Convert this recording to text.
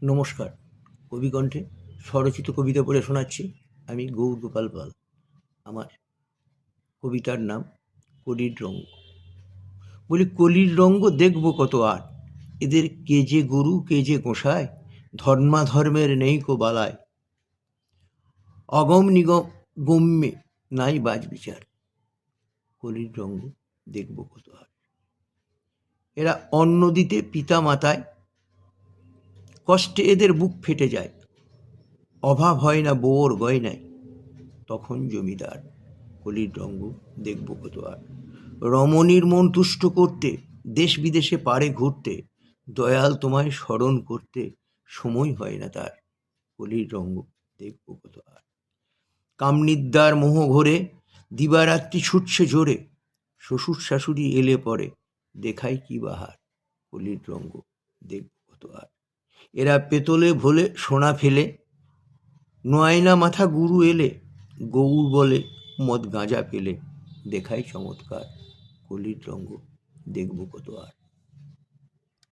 নমস্কার। কবিকণ্ঠে স্বরচিত কবিতা পড়ে শোনাচ্ছি। আমি গৌর গোপাল পাল। আমার কবিতার নাম কলির রঙ্গ। বলি, কলির রঙ্গ দেখব কত আর, এদের কে যে গুরু কে যে গোসায়, ধর্মাধর্মের নেই কো বালায়, অগম নিগম গম্যে নাই বাজ বিচার, কলির রঙ্গ দেখব কত আর। এরা অন্ন দিতে পিতা মাতায়, কষ্টে এদের বুক ফেটে যায়, অভাব হয় না বউর গয়নায়, তখন জমিদার, কলির রঙ্গ দেখব কত আর। রমণীর মন তুষ্ট করতে দেশ বিদেশে পারে ঘুরতে, দয়াল তোমায় স্মরণ করতে সময় হয় না তার, কলির রঙ্গ দেখব কত আর। কামনিদ্দার মোহ ঘোরে দিবারাত্রি ছুটছে জোরে, শ্বশুর শাশুড়ি এলে পরে দেখাই কি বাহার, কলির রঙ্গ দেখব কত আর। এরা পেতলে ভোলে সোনা ফেলে, নয় না মাথা গুরু এলে, গৌর বলে মদ গাঁজা পেলে দেখাই চমৎকার, কলির রঙ্গ দেখব কত আর।